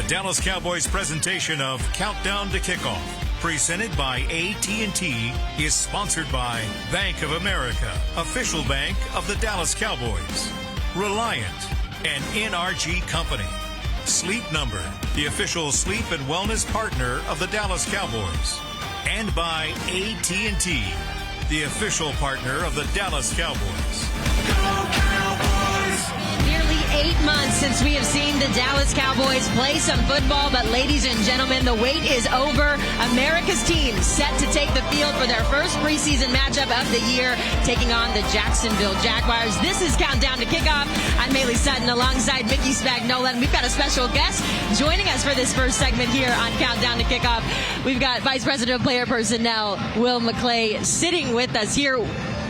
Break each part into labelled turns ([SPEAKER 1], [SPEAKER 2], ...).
[SPEAKER 1] Dallas Cowboys presentation of Countdown to Kickoff, presented by AT&T, is sponsored by Bank of America, official bank of the Dallas Cowboys, Reliant, an NRG company, Sleep Number, the official sleep and wellness partner of the Dallas Cowboys, and by AT&T, the official partner of the Dallas Cowboys. Go Cowboys!
[SPEAKER 2] Nearly 8 months since we have seen the Dallas Cowboys play some football, but ladies and gentlemen, the wait is over. America's team set to take the field for their first preseason matchup of the year, taking on the Jacksonville Jaguars. This is Countdown to Kickoff. I'm Haley Sutton alongside Mickey Spagnola, and we've got a special guest joining us for this first segment here on Countdown to Kickoff. We've got Vice President of Player Personnel, Will McClay, sitting with us here.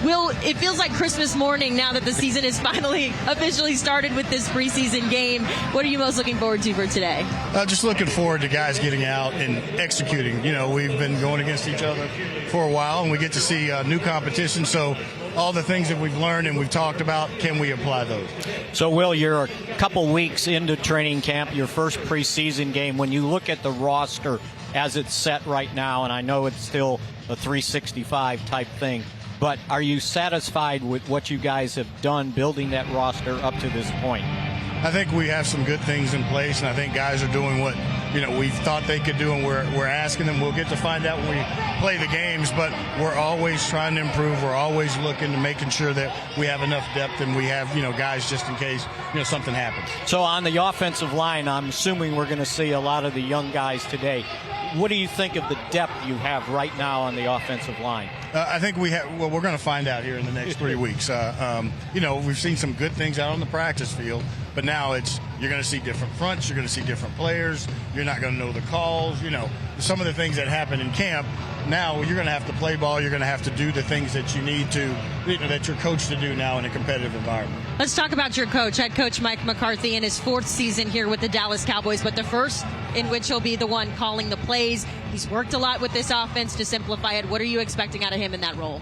[SPEAKER 2] Will, it feels like Christmas morning now that the season is finally officially started with this preseason game. What are you most looking forward to for today?
[SPEAKER 3] Just looking forward to guys getting out and executing. You know, we've been going against each other for a while, and we get to see new competition. So all the things that we've learned and we've talked about, can we apply those? So,
[SPEAKER 4] Will, you're a couple weeks into training camp, your first preseason game. When you look at the roster as it's set right now, and I know it's still a 365 type thing, but are you satisfied with what you guys have done building that roster up to this point?
[SPEAKER 3] I think we have some good things in place, and I think guys are doing what, you know, we thought they could do, and we're asking them. We'll get to find out when we play the games, but we're always trying to improve. We're always looking to making sure that we have enough depth and we have, you know, guys just in case, you know, something happens.
[SPEAKER 4] So on the offensive line, I'm assuming we're going to see a lot of the young guys today. What do you think of the depth you have right now on the offensive line?
[SPEAKER 3] I think we have. Well, we're going to find out here in the next 3 weeks. You know, we've seen some good things out on the practice field, but now you're going to see different fronts. You're going to see different players. You're not going to know the calls. You know, some of the things that happen in camp. Now you're going to have to play ball. You're going to have to do the things that you need to, you know, that you're coached to do now in a competitive environment.
[SPEAKER 2] Let's talk about your coach, head coach Mike McCarthy, in his fourth season here with the Dallas Cowboys, but the first in which he'll be the one calling the plays. He's worked a lot with this offense to simplify it. What are you expecting out of him in that role?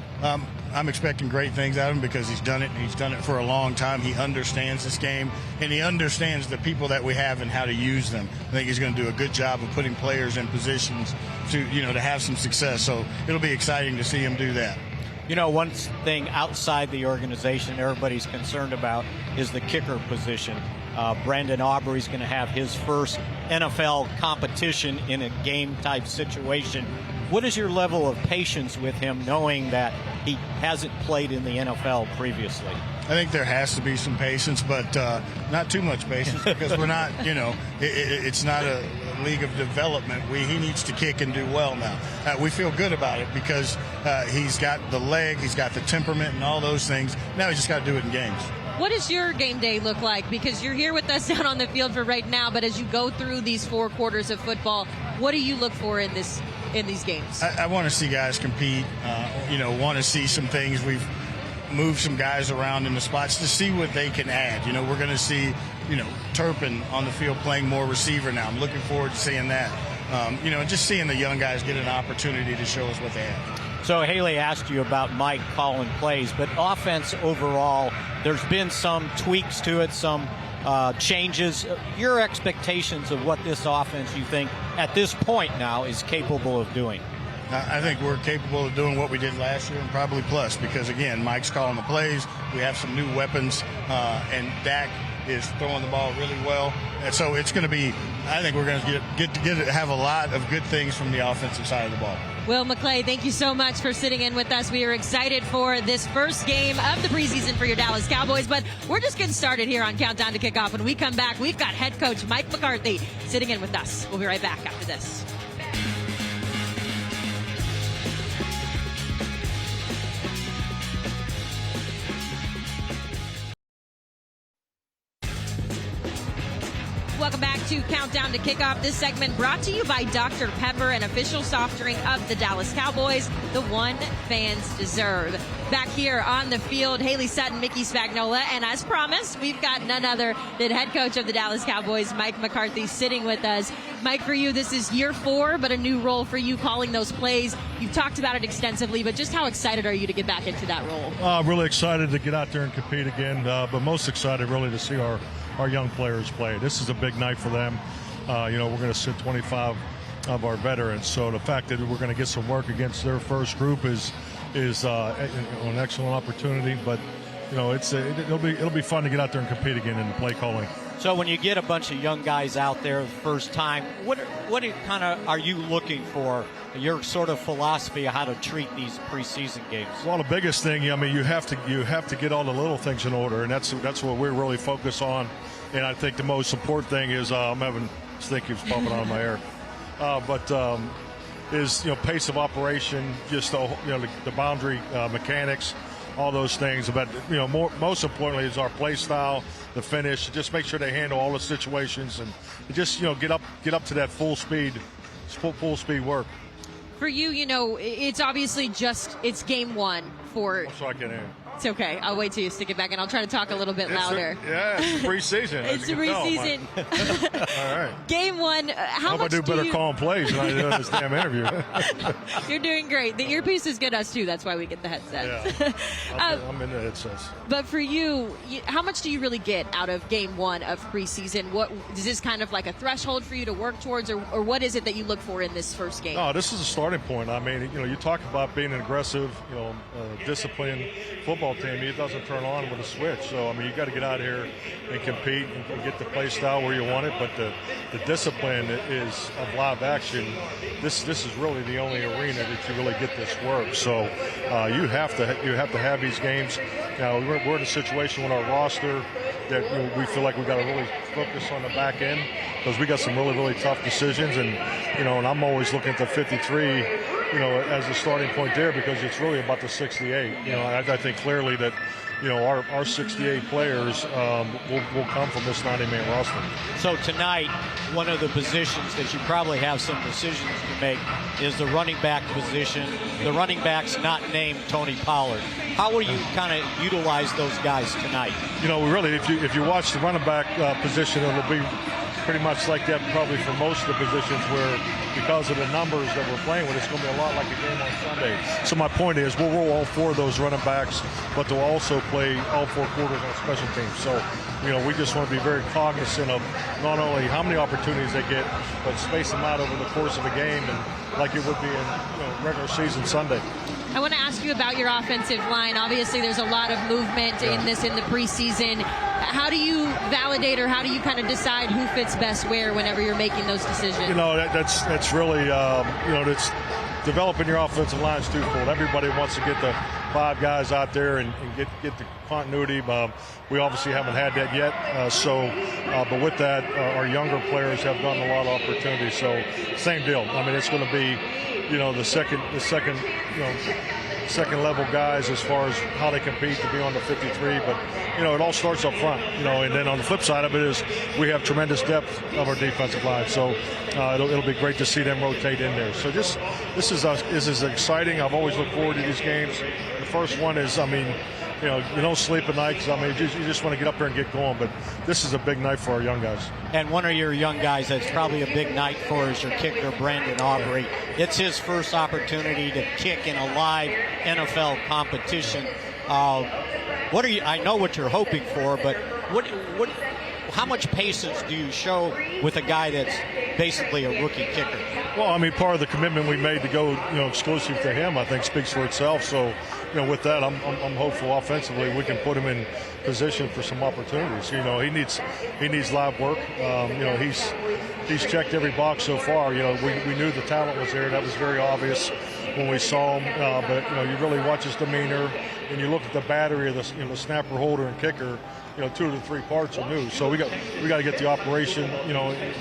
[SPEAKER 3] I'm expecting great things out of him because he's done it. He's done it for a long time. He understands this game, and he understands the people that we have and how to use them. I think he's going to do a good job of putting players in positions to, you know, to have some success. So it'll be exciting to see him do that.
[SPEAKER 4] You know, one thing outside the organization everybody's concerned about is the kicker position. Brandon Aubrey's going to have his first NFL competition in a game-type situation. What is your level of patience with him, knowing that he hasn't played in the NFL previously?
[SPEAKER 3] I think there has to be some patience, but not too much patience because we're not, you know, it's not a league of development. He needs to kick and do well now. We feel good about it because he's got the leg, he's got the temperament and all those things. Now he's just got to do it in games.
[SPEAKER 2] What does your game day look like? Because you're here with us down on the field for right now, but as you go through these 4 quarters of football, what do you look for in these games?
[SPEAKER 3] I want to see guys compete, you know, want to see some things. We've moved some guys around in the spots to see what they can add. You know, we're going to see, you know, Turpin on the field playing more receiver now. I'm looking forward to seeing that. You know, just seeing the young guys get an opportunity to show us what they have.
[SPEAKER 4] So Haley asked you about Mike calling plays, but offense overall, there's been some tweaks to it, some changes. Your expectations of what this offense, you think, at this point now is capable of doing?
[SPEAKER 3] I think we're capable of doing what we did last year and probably plus because, again, Mike's calling the plays. We have some new weapons, and Dak is throwing the ball really well. And so it's going to be, I think we're going to get to have a lot of good things from the offensive side of the ball.
[SPEAKER 2] Will McClay, thank you so much for sitting in with us. We are excited for this first game of the preseason for your Dallas Cowboys, but we're just getting started here on Countdown to Kickoff. When we come back, we've got head coach Mike McCarthy sitting in with us. We'll be right back after this. Welcome back to Countdown to Kickoff. This segment brought to you by Dr. Pepper, an official soft drink of the Dallas Cowboys, the one fans deserve. Back here on the field, Haley Sutton, Mickey Spagnola, and as promised, we've got none other than head coach of the Dallas Cowboys, Mike McCarthy, sitting with us. Mike, for you, this is year 4, but a new role for you, calling those plays. You've talked about it extensively, but just how excited are you to get back into that role?
[SPEAKER 5] Really excited to get out there and compete again, but most excited really to see our young players play. This is a big night for them. we're going to sit 25 of our veterans. So the fact that we're going to get some work against their first group is an excellent opportunity. But it'll be fun to get out there and compete again in the play calling.
[SPEAKER 4] So when you get a bunch of young guys out there the first time, what kind of are you looking for? Your sort of philosophy of how to treat these preseason games?
[SPEAKER 5] Well, the biggest thing, you have to get all the little things in order, and that's what we're really focused on. And I think the most important thing is I'm having stinkies popping out of my ear, is pace of operation, just the boundary mechanics. All those things, but most importantly is our play style, the finish. Just make sure they handle all the situations and just get up to that full speed work.
[SPEAKER 2] For you, it's obviously it's game one for.
[SPEAKER 5] I'm sorry, I can't hear you.
[SPEAKER 2] It's okay. I'll wait till you stick it back, and I'll try to talk a little bit louder.
[SPEAKER 5] It's preseason.
[SPEAKER 2] It's preseason.
[SPEAKER 5] All right.
[SPEAKER 2] Game one. How much
[SPEAKER 5] I do better calling plays than I do in this damn interview.
[SPEAKER 2] You're doing great. The earpiece is good us too. That's why we get the headsets.
[SPEAKER 5] Yeah. I'm in the headsets.
[SPEAKER 2] But for you, how much do you really get out of game one of preseason? What is this kind of like a threshold for you to work towards, or what is it that you look for in this first game?
[SPEAKER 5] No, this is a starting point. I mean, you talk about being an aggressive, disciplined football team. It doesn't turn on with a switch. So, I mean, you got to get out here and compete and get the play style where you want it. But the discipline is of live action. This is really the only arena that you really get this work. So you have to have these games. Now we're in a situation with our roster that we feel like we got to really focus on the back end because we got some really, really tough decisions. And I'm always looking at the 53. As a starting point there because it's really about the 68. I think clearly that, our 68 players will come from this 90-man roster.
[SPEAKER 4] So tonight, one of the positions that you probably have some decisions to make is the running back position. The running back's not named Tony Pollard. How will you kind of utilize those guys tonight?
[SPEAKER 5] Really, if you watch the running back position, it'll be pretty much like that probably for most of the positions where because of the numbers that we're playing with, it's going to be a lot like a game on Sunday. So my point is we'll roll all four of those running backs, but they'll also play all four quarters on special teams. So, we just want to be very cognizant of not only how many opportunities they get, but space them out over the course of a game and like it would be in regular season Sunday.
[SPEAKER 2] I want to ask you about your offensive line. Obviously, there's a lot of movement in the preseason. How do you validate or how do you kind of decide who fits best where whenever you're making those decisions?
[SPEAKER 5] That's really, that's developing your offensive line is twofold. Everybody wants to get the 5 guys out there and get the continuity. We obviously haven't had that yet. But with that, our younger players have gotten a lot of opportunities. So same deal. I mean, it's going to be, the second level guys as far as how they compete to be on the 53, but it all starts up front, and then on the flip side of it is we have tremendous depth of our defensive line, so it'll be great to see them rotate in there. So this is exciting. I've always looked forward to these games. The first one is, you don't sleep at night because, you just want to get up there and get going. But this is a big night for our young guys.
[SPEAKER 4] And one of your young guys that's probably a big night for is your kicker, Brandon Aubrey. It's his first opportunity to kick in a live NFL competition. I know what you're hoping for, but how much patience do you show with a guy that's basically a rookie kicker?
[SPEAKER 5] Well, part of the commitment we made to go, exclusive to him, I think speaks for itself. So, with that, I'm hopeful offensively we can put him in position for some opportunities. He needs live work. He's checked every box so far. We knew the talent was there. That was very obvious when we saw him. But you really watch his demeanor and you look at the battery of the snapper, holder, and kicker. 2 of the 3 parts are new. So we got to get the operation,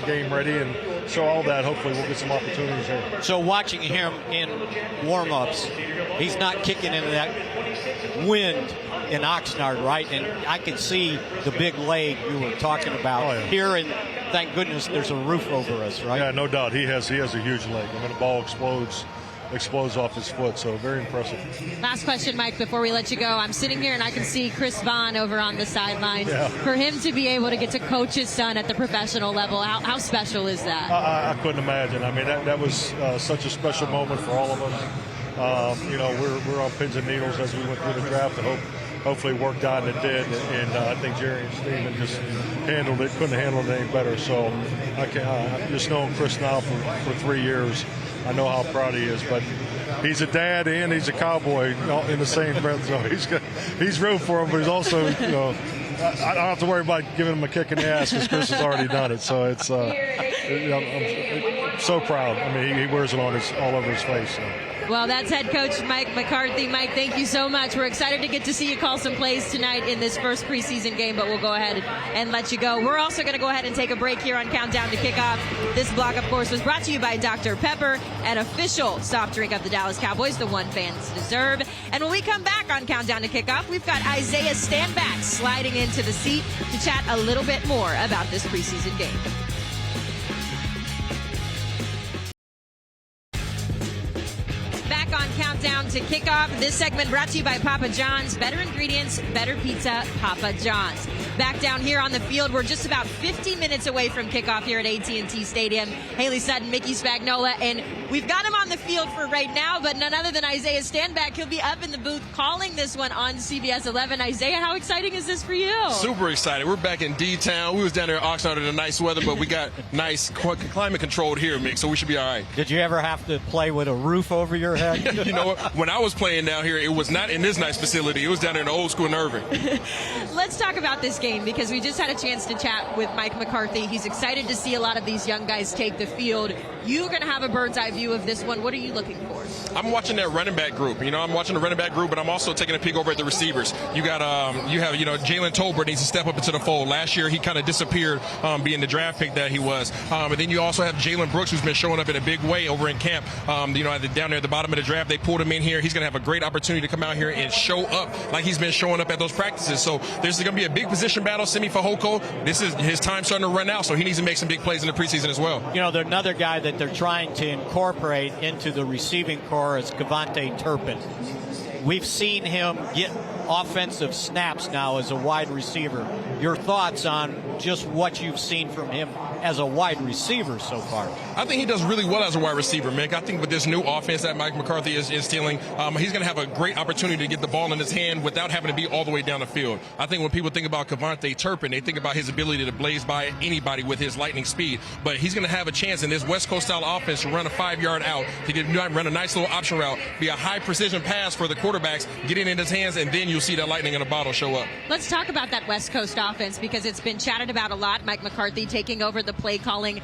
[SPEAKER 5] game ready, and so all that. Hopefully, we'll get some opportunities there.
[SPEAKER 4] So watching him in warm-ups, he's not kicking into that wind in Oxnard, right? And I can see the big leg you were talking about here, and thank goodness there's a roof over us, right?
[SPEAKER 5] Yeah, no doubt. He has a huge leg. The ball explodes off his foot, so very impressive.
[SPEAKER 2] Last question, Mike, before we let you go. I'm sitting here and I can see Chris Vaughn over on the sidelines.
[SPEAKER 5] Yeah.
[SPEAKER 2] For him to be able to get to coach his son at the professional level, how special is that?
[SPEAKER 5] I couldn't imagine. That was such a special moment for all of us. We're on pins and needles as we went through the draft. I hopefully it worked out, and it did. And I think Jerry and Steven just couldn't handle it any better. So I've just known Chris now for 3 years. I know how proud he is, but he's a dad and he's a Cowboy in the same breath. So he's rooting for him, but he's also, I don't have to worry about giving him a kick in the ass because Chris has already done it. So it's I'm so proud. I mean, he wears it all over his face. So.
[SPEAKER 2] Well, that's head coach Mike McCarthy. Mike, thank you so much. We're excited to get to see you call some plays tonight in this first preseason game, but we'll go ahead and let you go. We're also going to go ahead and take a break here on Countdown to Kickoff. This block, of course, was brought to you by Dr. Pepper, an official soft drink of the Dallas Cowboys, the one fans deserve. And when we come back on Countdown to Kickoff, we've got Isaiah Stanback sliding into the seat to chat a little bit more about this preseason game. On Countdown to Kickoff. This segment brought to you by Papa John's. Better ingredients, better pizza, Papa John's. Back down here on the field, we're just about 50 minutes away from kickoff here at AT&T Stadium. Haley Sutton, Mickey Spagnola, and we've got him on the field for right now, but none other than Isaiah Stanback. He'll be up in the booth calling this one on CBS 11. Isaiah, how exciting is this for you?
[SPEAKER 6] Super excited. We're back in D-Town. We was down there in Oxnard in the nice weather, but we got nice climate controlled here, Mick, so we should be all right.
[SPEAKER 4] Did you ever have to play with a roof over your head?
[SPEAKER 6] You know what? When I was playing down here, it was not in this nice facility. It was down there in the old school in Irving.
[SPEAKER 2] Let's talk about this game because we just had a chance to chat with Mike McCarthy. He's excited to see a lot of these young guys take the field. You're going to have a bird's eye view of this one. What are you looking for?
[SPEAKER 6] I'm watching that running back group. I'm watching the running back group, but I'm also taking a peek over at the receivers. You have Jalen Tolbert needs to step up into the fold. Last year, he kind of disappeared being the draft pick that he was. And then you also have Jalen Brooks, who's been showing up in a big way over in camp. Down there at the bottom of the draft, they pulled him in here. He's going to have a great opportunity to come out here and show up like he's been showing up at those practices. So there's going to be a big position battle. Simi Fehoko, this is his time starting to run out, so he needs to make some big plays in the preseason as well.
[SPEAKER 4] There's another guy that they're trying to incorporate into the receiving corps is Kevontae Turpin. We've seen him get offensive snaps now as a wide receiver. Your thoughts on just what you've seen from him as a wide receiver so far?
[SPEAKER 6] I think he does really well as a wide receiver, Mick. I think with this new offense that Mike McCarthy is instilling, he's going to have a great opportunity to get the ball in his hand without having to be all the way down the field. I think when people think about Kevontae Turpin, they think about his ability to blaze by anybody with his lightning speed. But he's going to have a chance in this West Coast style offense to run a 5-yard out, to run a nice little option route, be a high precision pass for the quarterbacks, get it in his hands, and then you'll see that lightning in a bottle show up.
[SPEAKER 2] Let's talk about that West Coast offense because it's been chatted about a lot. Mike McCarthy taking over the play calling.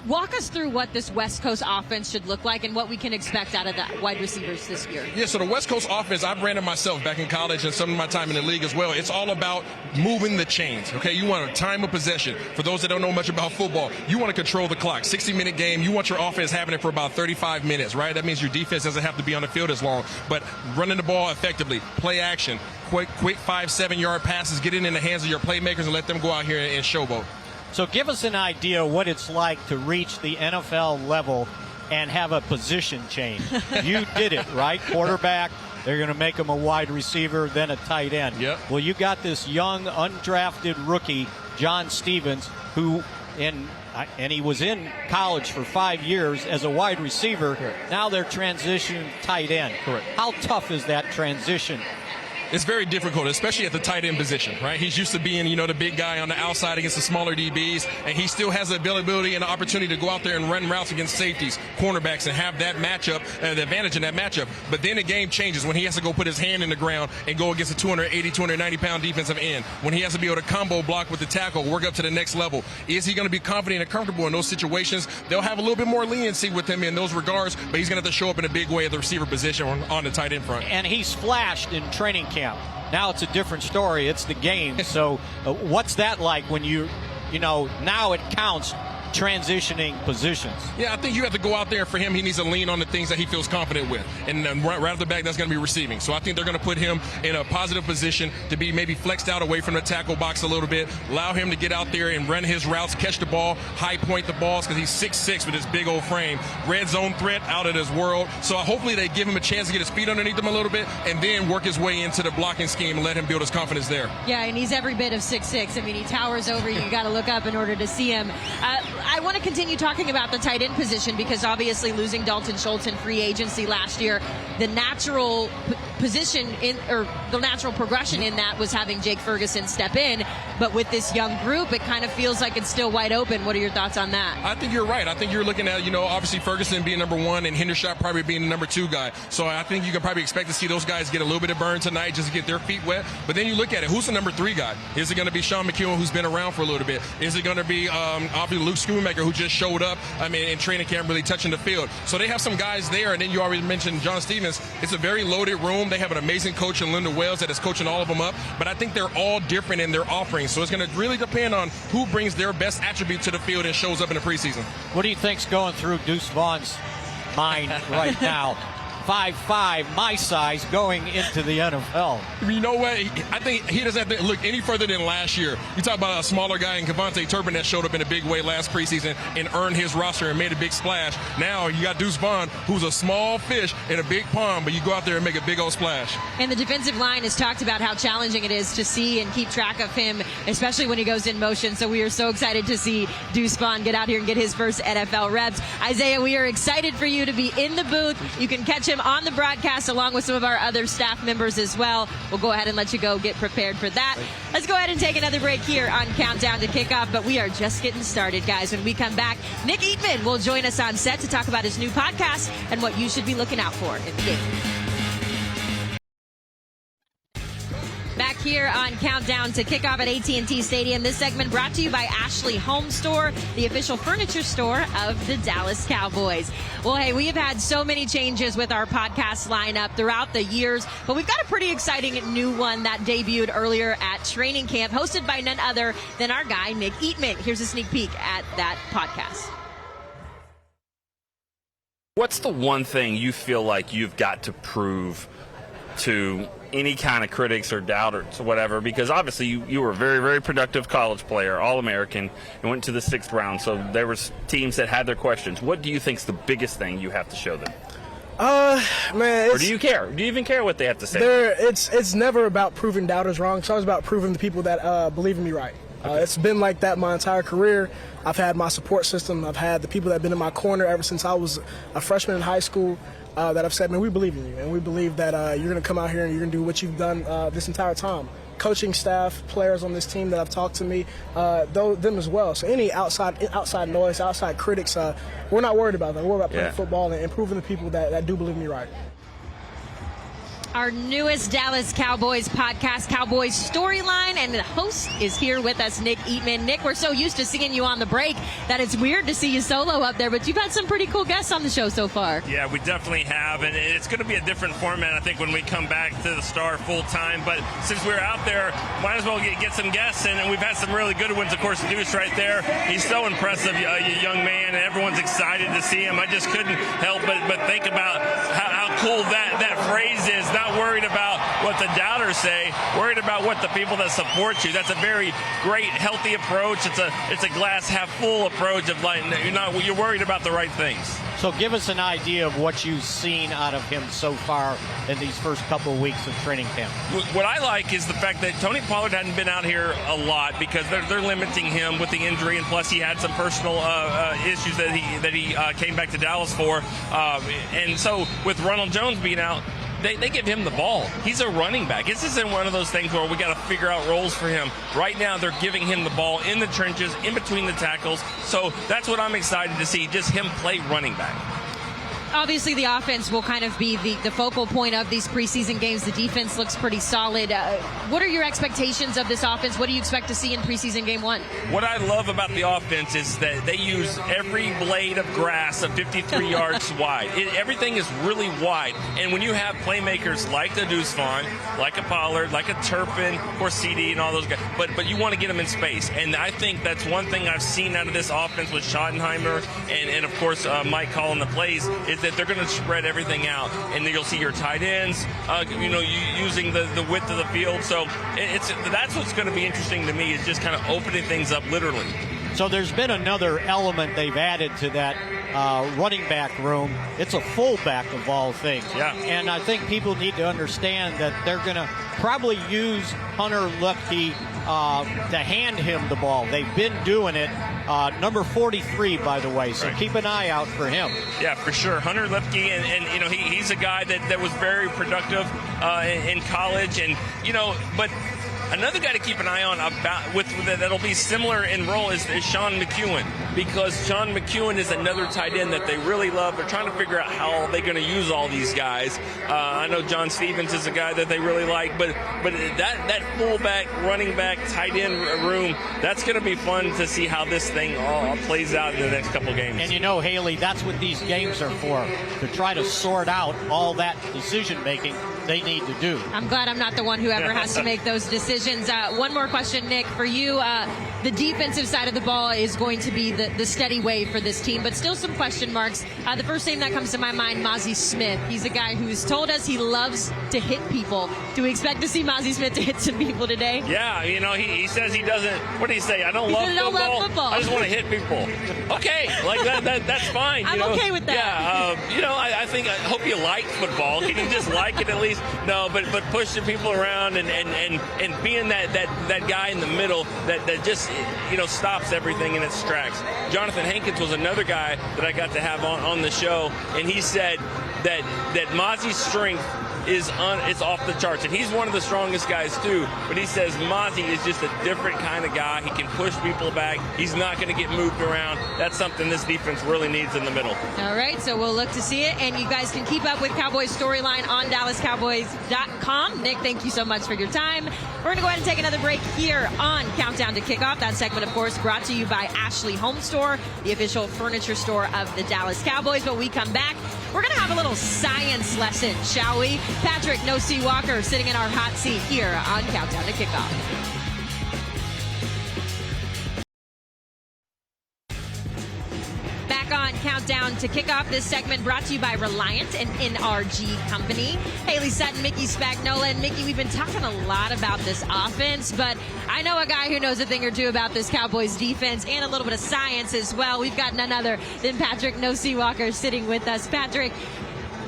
[SPEAKER 2] Walk us through what this West Coast offense should look like and what we can expect out of the wide receivers this year.
[SPEAKER 6] Yeah, so the West Coast offense, I've ran it myself back in college and some of my time in the league as well. It's all about moving the chains, okay? You want a time of possession. For those that don't know much about football, you want to control the clock. 60-minute game, you want your offense having it for about 35 minutes, right? That means your defense doesn't have to be on the field as long. But running the ball effectively, play action, quick 5-7 yard passes, get it in the hands of your playmakers and let them go out here and showboat.
[SPEAKER 4] So give us an idea what it's like to reach the NFL level and have a position change. You did it, right? Quarterback, they're going to make him a wide receiver, then a tight end.
[SPEAKER 6] Yep.
[SPEAKER 4] Well, you got this young, undrafted rookie, John Stevens, who and he was in college for 5 years as a wide receiver.
[SPEAKER 6] Correct.
[SPEAKER 4] Now they're transitioning tight end.
[SPEAKER 6] Correct.
[SPEAKER 4] How tough is that transition?
[SPEAKER 6] It's very difficult, especially at the tight end position, right? He's used to being, the big guy on the outside against the smaller DBs, and he still has the ability and the opportunity to go out there and run routes against safeties, cornerbacks, and have that matchup, the advantage in that matchup. But then the game changes when he has to go put his hand in the ground and go against a 280, 290-pound defensive end. When he has to be able to combo block with the tackle, work up to the next level. Is he going to be confident and comfortable in those situations? They'll have a little bit more leniency with him in those regards, but he's going to have to show up in a big way at the receiver position on the tight end front.
[SPEAKER 4] And he's flashed in training camp. Now it's a different story. It's the game. So what's that like when now it counts transitioning positions?
[SPEAKER 6] Yeah, I think you have to go out there. For him, he needs to lean on the things that he feels confident with. And right off the back, that's going to be receiving. So I think they're going to put him in a positive position to be maybe flexed out away from the tackle box a little bit, allow him to get out there and run his routes, catch the ball, high point the balls because he's 6'6" with his big old frame. Red zone threat out of this world. So hopefully they give him a chance to get his feet underneath him a little bit and then work his way into the blocking scheme and let him build his confidence there.
[SPEAKER 2] Yeah, and he's every bit of 6'6". I mean, he towers over you. You got to look up in order to see him. I want to continue talking about the tight end position because obviously losing Dalton Schultz in free agency last year, the natural position or the natural progression in that was having Jake Ferguson step in. But with this young group, it kind of feels like it's still wide open. What are your thoughts on that?
[SPEAKER 6] I think you're right. I think you're looking at, obviously Ferguson being number one and Hendershot probably being the number two guy. So I think you can probably expect to see those guys get a little bit of burn tonight just to get their feet wet. But then you look at it, who's the number three guy? Is it going to be Sean McEwen, who's been around for a little bit? Is it going to be obviously Luke Schoonmaker, who just showed up, in training camp, really touching the field? So they have some guys there, and then you already mentioned John Stevens. It's a very loaded room. They have an amazing coach in Linda Wells that is coaching all of them up. But I think they're all different in their offerings. So it's going to really depend on who brings their best attribute to the field and shows up in the preseason.
[SPEAKER 4] What do you think's going through Deuce Vaughn's mind right now? 5'5", my size, going into the NFL.
[SPEAKER 6] You know what? I think he doesn't have to look any further than last year. You talk about a smaller guy in Kevontae Turpin that showed up in a big way last preseason and earned his roster and made a big splash. Now you got Deuce Vaughn, who's a small fish in a big pond, but you go out there and make a big old splash.
[SPEAKER 2] And the defensive line has talked about how challenging it is to see and keep track of him, especially when he goes in motion. So we are so excited to see Deuce Vaughn get out here and get his first NFL reps. Isaiah, we are excited for you to be in the booth. You can catch him on the broadcast along with some of our other staff members as well. We'll go ahead and let you go get prepared for that. Let's go ahead and take another break here on Countdown to Kickoff, but we are just getting started, guys. When we come back, Nick Eatman will join us on set to talk about his new podcast and what you should be looking out for in the game. Back here on Countdown to Kickoff at AT&T Stadium. This segment brought to you by Ashley Home Store, the official furniture store of the Dallas Cowboys. Well, hey, we have had so many changes with our podcast lineup throughout the years, but we've got a pretty exciting new one that debuted earlier at training camp, hosted by none other than our guy, Nick Eatman. Here's a sneak peek at that podcast.
[SPEAKER 7] What's the one thing you feel like you've got to prove to any kind of critics or doubters or whatever? Because obviously you were a very, very productive college player, All-American, and went to the 6th round, so there was teams that had their questions. What do you think is the biggest thing you have to show them?
[SPEAKER 8] Man,
[SPEAKER 7] or do you care? Do you even care what they have to say?
[SPEAKER 8] It's never about proving doubters wrong. It's always about proving the people that believe in me right. It's been like that my entire career. I've had my support system. I've had the people that have been in my corner ever since I was a freshman in high school that have said, man, we believe in you, and we believe that you're going to come out here and you're going to do what you've done this entire time. Coaching staff, players on this team that have talked to me, them as well. So any outside noise, outside critics, we're not worried about that. We're worried about playing football and improving the people that do believe me right.
[SPEAKER 2] Our newest Dallas Cowboys podcast, Cowboys Storyline, and the host is here with us, Nick Eatman. Nick, we're so used to seeing you on the break that it's weird to see you solo up there, but you've had some pretty cool guests on the show so far.
[SPEAKER 9] Yeah, we definitely have, and it's going to be a different format, I think, when we come back to the Star full time. But since we're out there, might as well get some guests in, and we've had some really good ones. Of course, Deuce right there. He's so impressive, a young man, and everyone's excited to see him. I just couldn't help but think about how cool that phrase is. Not worried about what the doubters say, worried about what the people that support you. That's a very great, healthy approach. It's a glass half full approach of like you're worried about the right things.
[SPEAKER 4] So give us an idea of what you've seen out of him so far in these first couple of weeks of training camp.
[SPEAKER 9] What I like is the fact that Tony Pollard hadn't been out here a lot because they're limiting him with the injury, and plus he had some personal issues that he came back to Dallas for. And so with Ronald Jones being out, they give him the ball. He's a running back. This isn't one of those things where we got to figure out roles for him. Right now, they're giving him the ball in the trenches, in between the tackles. So that's what I'm excited to see, just him play running back.
[SPEAKER 2] Obviously, the offense will kind of be the focal point of these preseason games. The defense looks pretty solid. What are your expectations of this offense? What do you expect to see in preseason game 1?
[SPEAKER 9] What I love about the offense is that they use every blade of grass of 53 yards wide. Everything is really wide. And when you have playmakers like the Deuce Vaughn, like a Pollard, like a Turpin, of course CD and all those guys, but you want to get them in space. And I think that's one thing I've seen out of this offense with Schottenheimer and of course, Mike calling the plays is that they're going to spread everything out, and then you'll see your tight ends, using the width of the field. So that's what's going to be interesting to me is just kind of opening things up literally.
[SPEAKER 4] So there's been another element they've added to that running back room. It's a fullback of all things.
[SPEAKER 9] Yeah.
[SPEAKER 4] And I think people need to understand that they're going to probably use Hunter Lupke to hand him the ball. They've been doing it. Number 43, by the way, so keep an eye out for him.
[SPEAKER 9] Yeah, for sure. Hunter Lupke, and he's a guy that was very productive in college, and but. Another guy to keep an eye on that'll be similar in role is Sean McEwen, because Sean McEwen is another tight end that they really love. They're trying to figure out how they're going to use all these guys. I know John Stevens is a guy that they really like, but that fullback, running back, tight end room, that's going to be fun to see how this thing all plays out in the next couple of games.
[SPEAKER 4] And Haley, that's what these games are for, to try to sort out all that decision making they need to do.
[SPEAKER 2] I'm glad I'm not the one who ever has to make those decisions. One more question, Nick, for you. The defensive side of the ball is going to be the steady way for this team, but still some question marks. The first name that comes to my mind, Mazi Smith. He's a guy who's told us he loves to hit people. Do we expect to see Mazi Smith to hit some people today?
[SPEAKER 9] Yeah, he says he doesn't. What did he say? I don't love football. I just want to hit people. Okay, like that's fine.
[SPEAKER 2] I'm okay with that.
[SPEAKER 9] Yeah, I hope you like football. Can you just like it at least? No, but pushing people around and being that guy in the middle that just stops everything in its tracks. Jonathan Hankins was another guy that I got to have on the show, and he said that Mazi's strength is off the charts, and he's one of the strongest guys too, but he says Mazi is just a different kind of guy. He can push people back. He's not going to get moved around. That's something this defense really needs in the middle. All
[SPEAKER 2] right, so we'll look to see it, and you guys can keep up with Cowboys Storyline on DallasCowboys.com. Nick, thank you so much for your time. We're going to go ahead and take another break here on Countdown to Kickoff. That segment, of course, brought to you by Ashley Home Store, the official furniture store of the Dallas Cowboys. When we come back, we're going to have a little science lesson, shall we? Patrick No-See Walker sitting in our hot seat here on Countdown to Kickoff. Back on Countdown to Kickoff, this segment brought to you by Reliant, an NRG company. Haley Sutton, Mickey Spagnola, and Mickey, we've been talking a lot about this offense, but I know a guy who knows a thing or two about this Cowboys defense and a little bit of science as well. We've got none other than Patrick No-See Walker sitting with us. Patrick,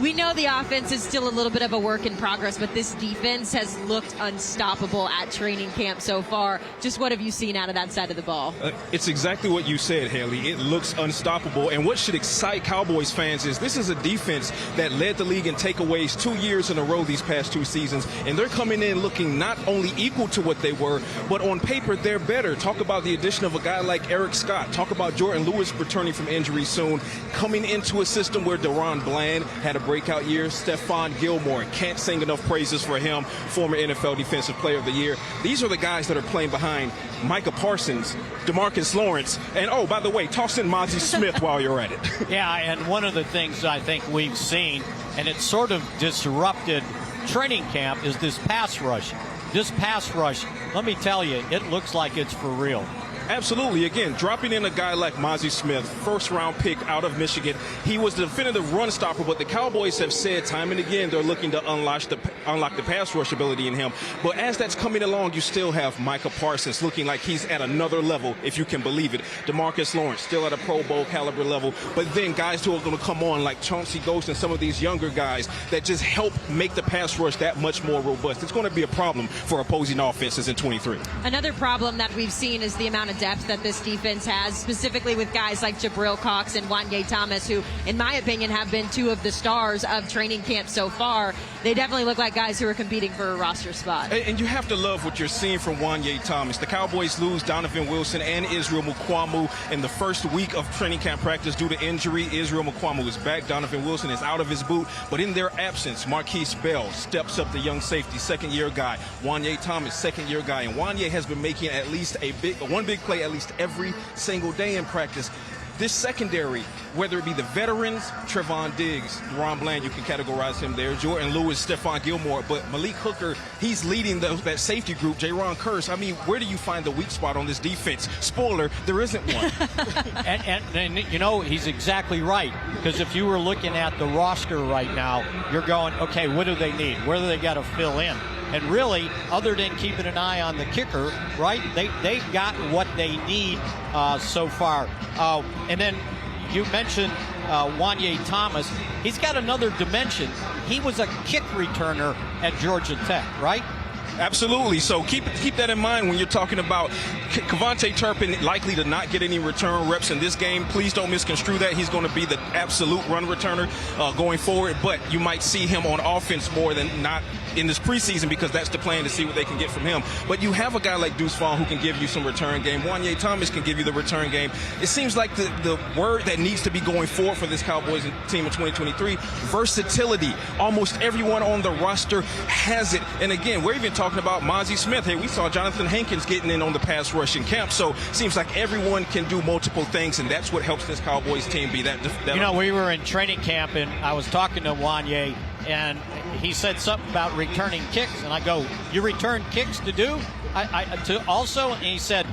[SPEAKER 2] we know the offense is still a little bit of a work in progress, but this defense has looked unstoppable at training camp so far. Just what have you seen out of that side of the ball?
[SPEAKER 10] It's exactly what you said, Haley. It looks unstoppable. And what should excite Cowboys fans is this is a defense that led the league in takeaways 2 years in a row these past 2 seasons. And they're coming in looking not only equal to what they were, but on paper, they're better. Talk about the addition of a guy like Eric Scott. Talk about Jordan Lewis returning from injury soon. Coming into a system where Deron Bland had a breakout year. Stephon Gilmore, can't sing enough praises for him, former NFL Defensive Player of the Year. These are the guys that are playing behind Micah Parsons, DeMarcus Lawrence, and oh, by the way, toss in Mazi Smith while you're at it.
[SPEAKER 4] Yeah, and one of the things I think we've seen, and it sort of disrupted training camp, is this pass rush. This pass rush, let me tell you, it looks like it's for real.
[SPEAKER 10] Absolutely. Again, dropping in a guy like Mazi Smith, first-round pick out of Michigan. He was the definitive run stopper, but the Cowboys have said time and again they're looking to unlock the pass rush ability in him. But as that's coming along, you still have Micah Parsons looking like he's at another level, if you can believe it. DeMarcus Lawrence still at a Pro Bowl caliber level. But then guys who are going to come on like Chauncey Ghost and some of these younger guys that just help make the pass rush that much more robust. It's going to be a problem for opposing offenses in 23.
[SPEAKER 2] Another problem that we've seen is the amount of depth that this defense has, specifically with guys like Jabril Cox and Wanye Thomas, who, in my opinion, have been two of the stars of training camp so far. They definitely look like guys who are competing for a roster spot.
[SPEAKER 10] And you have to love what you're seeing from Wanye Thomas. The Cowboys lose Donovan Wilson and Israel Mukuamu in the first week of training camp practice due to injury. Israel Mukuamu is back. Donovan Wilson is out of his boot. But in their absence, Marquise Bell steps up, the young safety, second-year guy. Wanye Thomas, second-year guy. And Wanye has been making at least one big play at least every single day in practice. This secondary, whether it be the veterans, Trevon Diggs, Deron Bland, you can categorize him there, Jordan Lewis, Stephon Gilmore, but Malik Hooker, he's leading that safety group, Jaron Kearse. I mean, where do you find the weak spot on this defense? Spoiler, there isn't one.
[SPEAKER 4] and you know, he's exactly right, because if you were looking at the roster right now, you're going, okay, what do they need? Where do they got to fill in? And really, other than keeping an eye on the kicker, right, they've got what they need so far. And then you mentioned Wanye Thomas. He's got another dimension. He was a kick returner at Georgia Tech, right?
[SPEAKER 10] Absolutely. So keep that in mind when you're talking about Kevontae Turpin likely to not get any return reps in this game. Please don't misconstrue that. He's going to be the absolute run returner going forward, but you might see him on offense more than not in this preseason because that's the plan to see what they can get from him. But you have a guy like Deuce Vaughn who can give you some return game. Wanye Thomas can give you the return game. It seems like the word that needs to be going forward for this Cowboys team in 2023, versatility. Almost everyone on the roster has it. And again, we're even talking about Mozzie Smith. Hey, we saw Jonathan Hankins getting in on the pass rush in camp. So it seems like everyone can do multiple things, and that's what helps this Cowboys team be that.
[SPEAKER 4] We were in training camp, and I was talking to Wanye, and he said something about returning kicks, and I go, "You return kicks to do?" To also, and he said,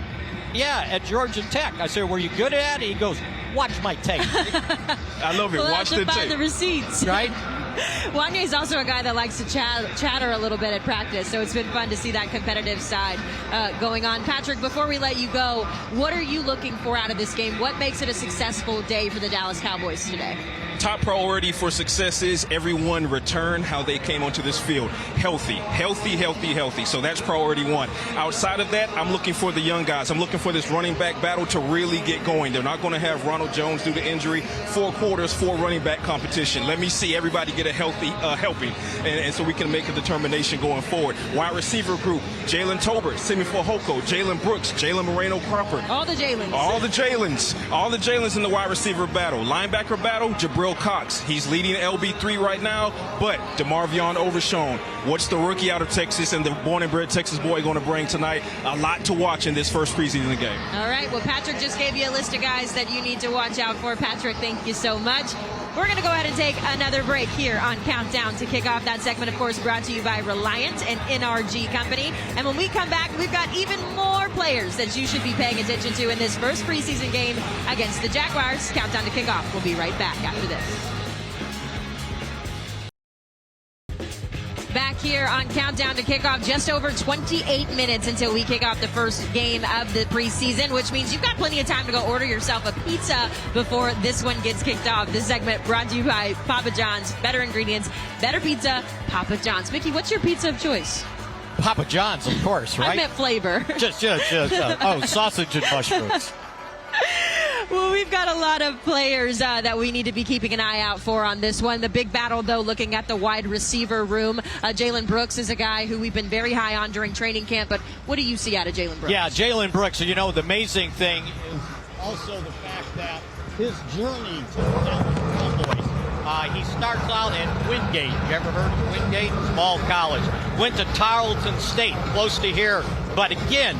[SPEAKER 4] "Yeah, at Georgia Tech." I said, "Were you good at it?" He goes, "Watch my tape."
[SPEAKER 10] I love it.
[SPEAKER 2] Well,
[SPEAKER 10] Watch the tape.
[SPEAKER 2] the receipts,
[SPEAKER 4] right?
[SPEAKER 2] Wanye is also a guy that likes to chatter a little bit at practice, so it's been fun to see that competitive side going on. Patrick, before we let you go, what are you looking for out of this game? What makes it a successful day for the Dallas Cowboys today?
[SPEAKER 10] Top priority for success is everyone return how they came onto this field. Healthy. So that's priority one. Outside of that, I'm looking for the young guys. I'm looking for this running back battle to really get going. They're not going to have Ronald Jones due to injury. 4 quarters, 4 running back competition. Let me see everybody get a healthy helping, and so we can make a determination going forward. Wide receiver group, Jalen Tolbert, Simi Fehoko, Jalen Brooks, Jalen Moreno-Crawford.
[SPEAKER 2] All the Jalens.
[SPEAKER 10] All the Jalens in the wide receiver battle. Linebacker battle, Jabril Cox. He's leading LB3 right now, but DeMarvion Overshown. What's the rookie out of Texas and the born and bred Texas boy going to bring tonight? A lot to watch in this first preseason game.
[SPEAKER 2] All right. Well, Patrick just gave you a list of guys that you need to watch out for. Patrick, thank you so much. We're going to go ahead and take another break here on Countdown to Kickoff. That segment, of course, brought to you by Reliant and NRG Company. And when we come back, we've got even more players that you should be paying attention to in this first preseason game against the Jaguars. Countdown to Kickoff. We'll be right back after this. Back here on Countdown to Kickoff, just over 28 minutes until we kick off the first game of the preseason, which means you've got plenty of time to go order yourself a pizza before this one gets kicked off. This segment brought to you by Papa John's. Better ingredients, better pizza, Papa John's. Mickey, what's your pizza of choice?
[SPEAKER 4] Papa John's, of course, right?
[SPEAKER 2] I meant flavor.
[SPEAKER 4] Just sausage and mushrooms.
[SPEAKER 2] Well, we've got a lot of players that we need to be keeping an eye out for on this one. The big battle, though, looking at the wide receiver room. Jalen Brooks is a guy who we've been very high on during training camp, but what do you see out of Jalen Brooks?
[SPEAKER 4] Yeah, Jalen Brooks, the amazing thing is also the fact that his journey to the Dallas Cowboys, he starts out at Wingate. You ever heard of Wingate? Small college. Went to Tarleton State, close to here. But again,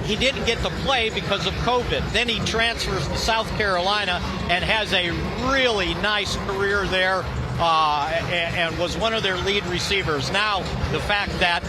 [SPEAKER 4] he didn't get to play because of COVID. Then he transfers to South Carolina and has a really nice career there and was one of their lead receivers. Now, the fact that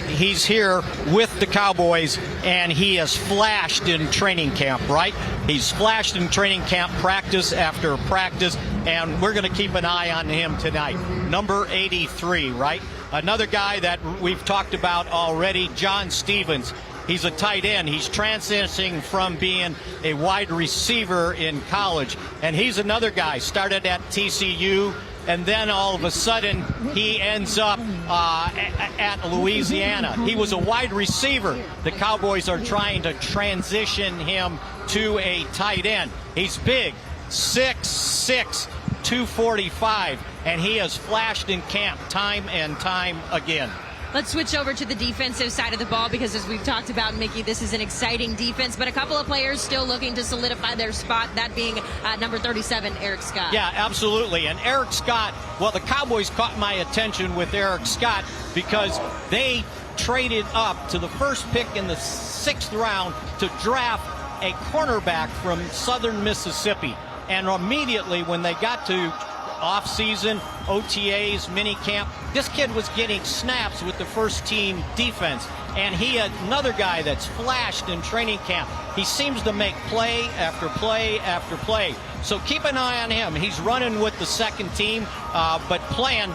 [SPEAKER 4] he's here with the Cowboys and he has flashed in training camp, right? He's flashed in training camp practice after practice, and we're going to keep an eye on him tonight. Number 83, right? Another guy that we've talked about already, John Stevens. He's a tight end. He's transitioning from being a wide receiver in college. And he's another guy, started at TCU, and then all of a sudden he ends up at Louisiana. He was a wide receiver. The Cowboys are trying to transition him to a tight end. He's big, 6'6", 245, and he has flashed in camp time and time again.
[SPEAKER 2] Let's switch over to the defensive side of the ball because, as we've talked about, Mickey, this is an exciting defense, but a couple of players still looking to solidify their spot, that being number 37, Eric Scott.
[SPEAKER 4] Yeah, absolutely. And Eric Scott, well, the Cowboys caught my attention with Eric Scott because they traded up to the first pick in the 6th round to draft a cornerback from Southern Mississippi. And immediately when they got to off-season, OTAs, minicamp, this kid was getting snaps with the first-team defense. And he had another guy that's flashed in training camp. He seems to make play after play after play. So keep an eye on him. He's running with the second team, but playing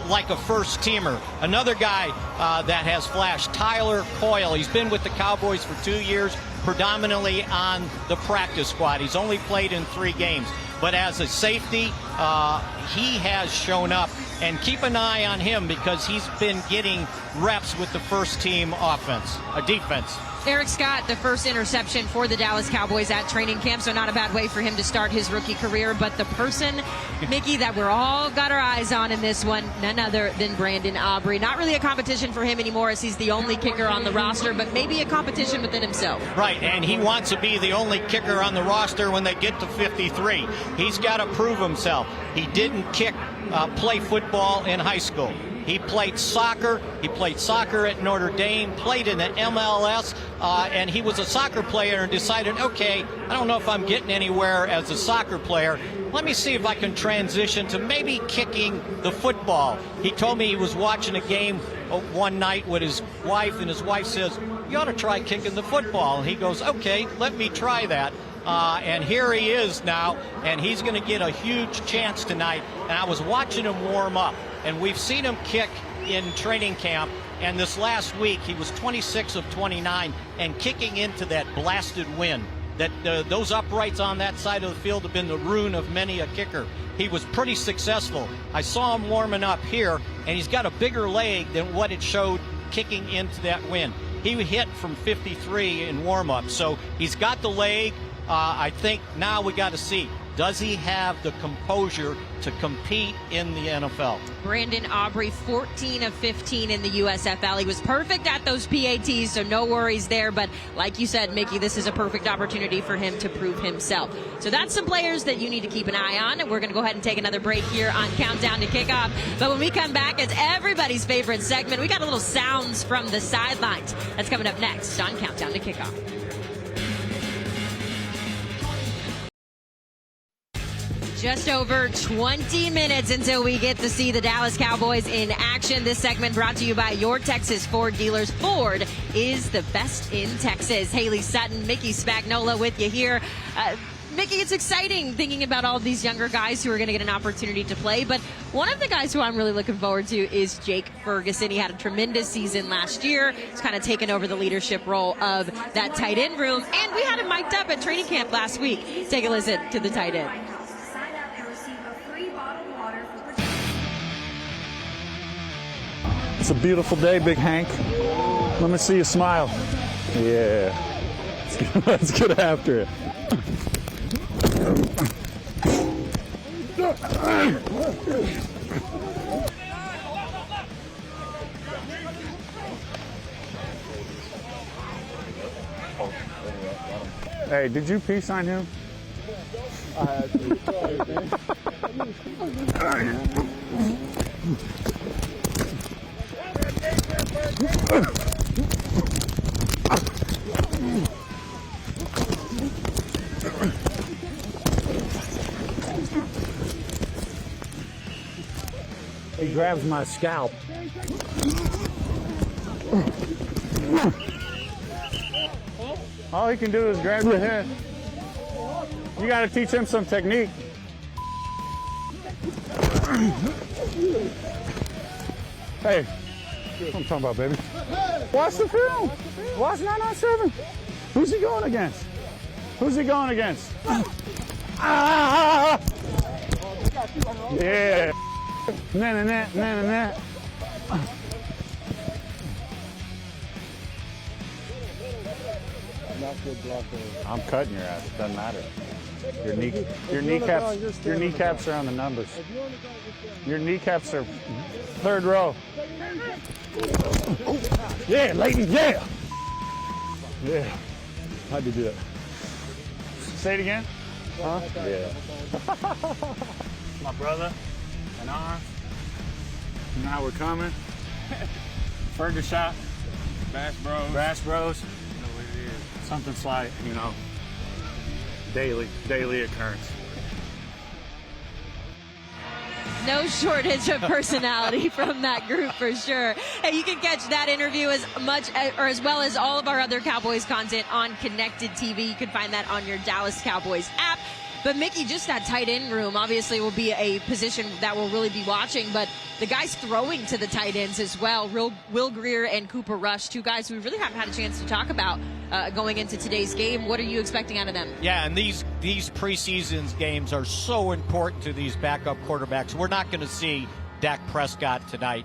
[SPEAKER 4] like a first-teamer. Another guy that has flashed, Tyler Coyle. He's been with the Cowboys for 2 years, predominantly on the practice squad. He's only played in 3 games. But as a safety, he has shown up. And keep an eye on him because he's been getting reps with the first team defense.
[SPEAKER 2] Eric Scott, the first interception for the Dallas Cowboys at training camp, so not a bad way for him to start his rookie career. But the person, Mickey, that we're all got our eyes on in this one, none other than Brandon Aubrey. Not really a competition for him anymore as he's the only kicker on the roster, but maybe a competition within himself.
[SPEAKER 4] Right, and he wants to be the only kicker on the roster when they get to 53. He's got to prove himself. He didn't play football in high school. He played soccer. He played soccer at Notre Dame, played in the MLS, and he was a soccer player and decided, okay, I don't know if I'm getting anywhere as a soccer player. Let me see if I can transition to maybe kicking the football. He told me he was watching a game one night with his wife, and his wife says, you ought to try kicking the football. And he goes, okay, let me try that. And here he is now, and he's going to get a huge chance tonight. And I was watching him warm up, and we've seen him kick in training camp. And this last week, he was 26 of 29 and kicking into that blasted wind. Those uprights on that side of the field have been the ruin of many a kicker. He was pretty successful. I saw him warming up here, and he's got a bigger leg than what it showed kicking into that wind. He hit from 53 in warm-up, so he's got the leg. I think now we got to see, does he have the composure to compete in the NFL?
[SPEAKER 2] Brandon Aubrey, 14 of 15 in the USFL. He was perfect at those PATs, so no worries there. But like you said, Mickey, this is a perfect opportunity for him to prove himself. So that's some players that you need to keep an eye on. And we're going to go ahead and take another break here on Countdown to Kickoff. But when we come back, it's everybody's favorite segment. We got a little sounds from the sidelines. That's coming up next on Countdown to Kickoff. Just over 20 minutes until we get to see the Dallas Cowboys in action. This segment brought to you by your Texas Ford dealers. Ford is the best in Texas. Haley Sutton, Mickey Spagnola with you here. Mickey, it's exciting thinking about all of these younger guys who are going to get an opportunity to play. But one of the guys who I'm really looking forward to is Jake Ferguson. He had a tremendous season last year. He's kind of taken over the leadership role of that tight end room. And we had him mic'd up at training camp last week. Take a listen to the tight end.
[SPEAKER 11] It's a beautiful day, Big Hank. Let me see you smile. Yeah. Let's get after it. Hey, did you peace sign him? I had to. He grabs my scalp. All he can do is grab your head. You got to teach him some technique. Hey, what I'm talking about, baby. Watch the film. Watch 997. Who's he going against? Who's he going against? Ah! Yeah. Nah. I'm cutting your ass. It doesn't matter. Your kneecaps are on the numbers. Your kneecaps are third row. Yeah, lady, yeah. Yeah. How'd you do that? Say it again. Huh? Yeah. My brother and I. Now we're coming. Burger shop. Bass Bros. Something's like, daily occurrence.
[SPEAKER 2] No shortage of personality from that group for sure. Hey, you can catch that interview as well as all of our other Cowboys content on Connected TV. You can find that on your Dallas Cowboys app. But Mickey, just that tight end room obviously will be a position that we'll really be watching, but the guys throwing to the tight ends as well, Will Greer and Cooper Rush, two guys who we really haven't had a chance to talk about going into today's game. What are you expecting out of them?
[SPEAKER 4] Yeah, and these preseason games are so important to these backup quarterbacks. We're not going to see Dak Prescott tonight.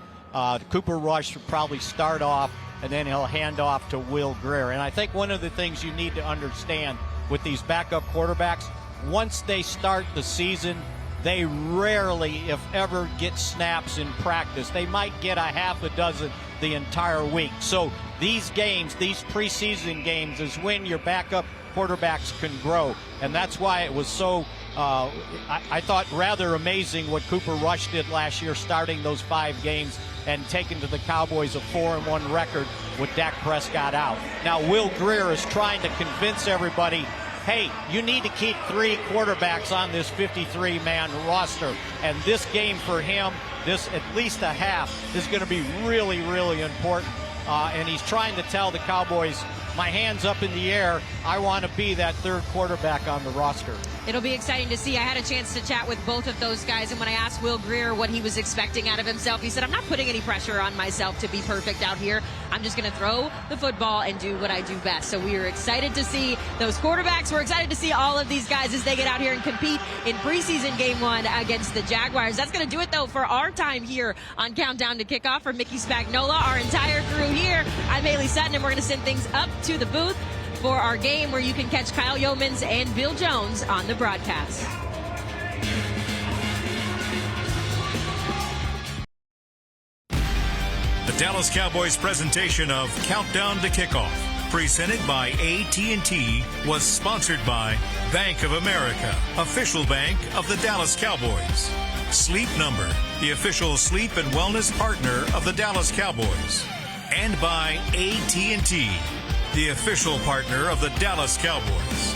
[SPEAKER 4] Cooper Rush will probably start off, and then he'll hand off to Will Greer. And I think one of the things you need to understand with these backup quarterbacks, once they start the season, they rarely, if ever, get snaps in practice. They might get a half a dozen the entire week. So these games, these preseason games, is when your backup quarterbacks can grow. And that's why it was so, I thought, rather amazing what Cooper Rush did last year, starting those 5 games and taking to the Cowboys a 4-1 record with Dak Prescott out. Now, Will Greer is trying to convince everybody, hey, you need to keep 3 quarterbacks on this 53-man roster. And this game for him, this at least a half, is going to be really, really important. And he's trying to tell the Cowboys, my hand's up in the air. I want to be that 3rd quarterback on the roster.
[SPEAKER 2] It'll be exciting to see. I had a chance to chat with both of those guys, and when I asked Will Greer what he was expecting out of himself, he said, I'm not putting any pressure on myself to be perfect out here. I'm just going to throw the football and do what I do best. So we are excited to see those quarterbacks. We're excited to see all of these guys as they get out here and compete in preseason game 1 against the Jaguars. That's going to do it, though, for our time here on Countdown to Kickoff. For Mickey Spagnola, our entire crew here, I'm Haley Sutton, and we're going to send things up to the booth for our game, where you can catch Kyle Yeomans and Bill Jones on the broadcast.
[SPEAKER 1] The Dallas Cowboys presentation of Countdown to Kickoff, presented by AT&T, was sponsored by Bank of America, official bank of the Dallas Cowboys. Sleep Number, the official sleep and wellness partner of the Dallas Cowboys. And by AT&T, the official partner of the Dallas Cowboys.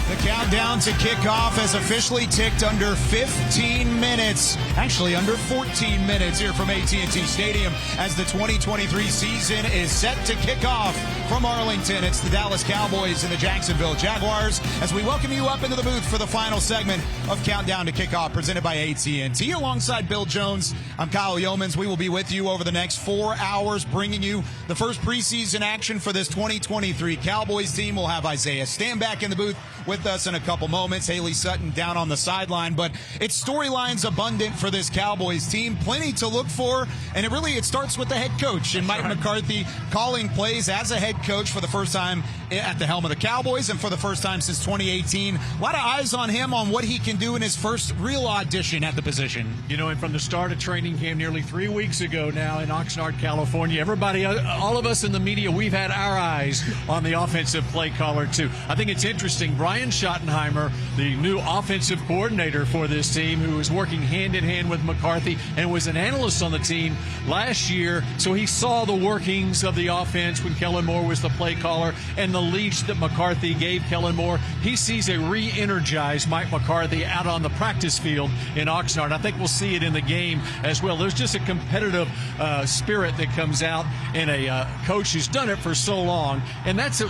[SPEAKER 12] The countdown to kickoff has officially ticked under 15 minutes. Actually, under 14 minutes here from AT&T Stadium as the 2023 season is set to kick off from Arlington. It's the Dallas Cowboys and the Jacksonville Jaguars as we welcome you up into the booth for the final segment of Countdown to Kickoff presented by AT&T. Alongside Bill Jones, I'm Kyle Yeomans. We will be with you over the next 4 hours, bringing you the first preseason action for this 2023 Cowboys team. We'll have Isaiah Stanback in the booth with us in a couple moments. Haley Sutton down on the sideline, but it's storylines abundant for this Cowboys team. Plenty to look for, and it starts with the head coach and Mike McCarthy calling plays as a head coach for the first time at the helm of the Cowboys and for the first time since 2018. A lot of eyes on him on what he can do in his first real audition at the position.
[SPEAKER 13] You know, and from the start of training camp nearly 3 weeks ago now in Oxnard, California, everybody, all of us in the media, we've had our eyes on the offensive play caller too. I think it's interesting. Brian Schottenheimer, the new offensive coordinator for this team, who is working hand in hand with McCarthy and was an analyst on the team last year, so he saw the workings of the offense when Kellen Moore was the play caller and the leash that McCarthy gave Kellen Moore. He sees a re-energized Mike McCarthy out on the practice field in Oxnard. I think we'll see it in the game as well. There's just a competitive spirit that comes out in a coach who's done it for so long, and that's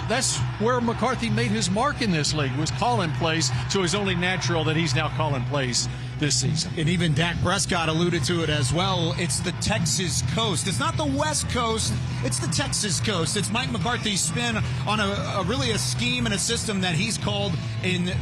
[SPEAKER 13] where McCarthy made his mark in this league, was calling plays, so it's only natural that he's now calling plays this season.
[SPEAKER 12] And even Dak Prescott alluded to it as well. It's the Texas coast. It's not the West Coast. It's the Texas coast. It's Mike McCarthy's spin on a scheme and a system that he's called in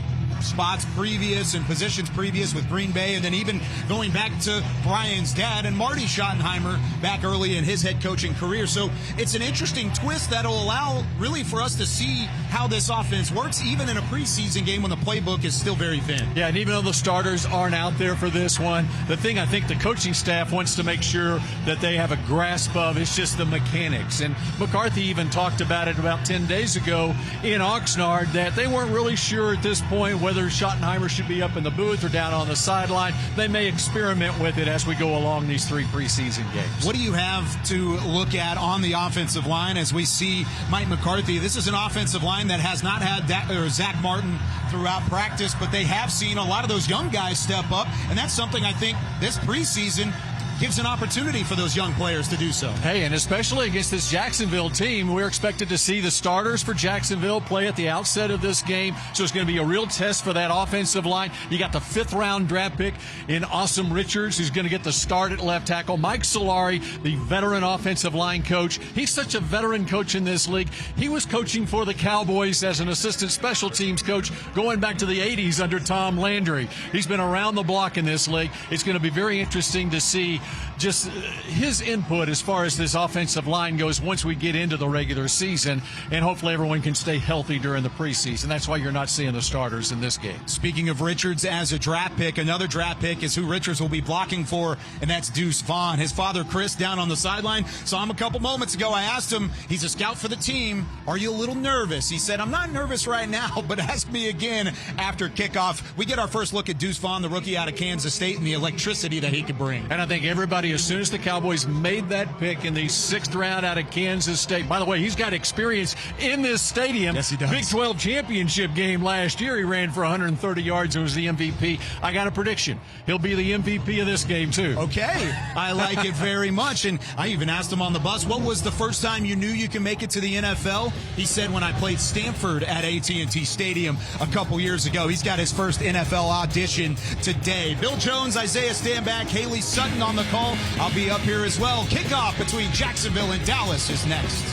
[SPEAKER 12] spots previous and positions previous with Green Bay, and then even going back to Brian's dad and Marty Schottenheimer back early in his head coaching career. So it's an interesting twist that'll allow really for us to see how this offense works, even in a preseason game when the playbook is still very thin.
[SPEAKER 13] Yeah, and even though the starters aren't out there for this one, the thing I think the coaching staff wants to make sure that they have a grasp of is just the mechanics. And McCarthy even talked about it about 10 days ago in Oxnard, that they weren't really sure at this point whether Schottenheimer should be up in the booth or down on the sideline. They may experiment with it as we go along these 3 preseason games.
[SPEAKER 12] What do you have to look at on the offensive line as we see Mike McCarthy? This is an offensive line that has not had Zach Martin throughout practice, but they have seen a lot of those young guys step up, and that's something I think this preseason gives an opportunity for those young players to do so.
[SPEAKER 13] Hey, and especially against this Jacksonville team, we're expected to see the starters for Jacksonville play at the outset of this game. So it's going to be a real test for that offensive line. You got the 5th-round draft pick in Awesome Richards, who's going to get the start at left tackle. Mike Solari, the veteran offensive line coach. He's such a veteran coach in this league. He was coaching for the Cowboys as an assistant special teams coach going back to the 80s under Tom Landry. He's been around the block in this league. It's going to be very interesting to see just his input as far as this offensive line goes once we get into the regular season, and hopefully everyone can stay healthy during the preseason. That's why you're not seeing the starters in this game.
[SPEAKER 12] Speaking of Richards as a draft pick, another draft pick is who Richards will be blocking for, and that's Deuce Vaughn. His father, Chris, down on the sideline, saw him a couple moments ago. I asked him, he's a scout for the team, are you a little nervous? He said, I'm not nervous right now, but ask me again after kickoff. We get our first look at Deuce Vaughn, the rookie out of Kansas State, and the electricity that he could bring.
[SPEAKER 13] And I think everybody, as soon as the Cowboys made that pick in the 6th round out of Kansas State, by the way, he's got experience in this stadium.
[SPEAKER 12] Yes, he does.
[SPEAKER 13] Big 12 championship game last year. He ran for 130 yards and was the MVP. I got a prediction. He'll be the MVP of this game, too.
[SPEAKER 12] Okay. I like it very much. And I even asked him on the bus, what was the first time you knew you could make it to the NFL? He said, when I played Stanford at AT&T Stadium a couple years ago. He's got his first NFL audition today. Bill Jones, Isaiah Stanback, Haley Sutton on the call. I'll be up here as well. Kickoff between Jacksonville and Dallas is next.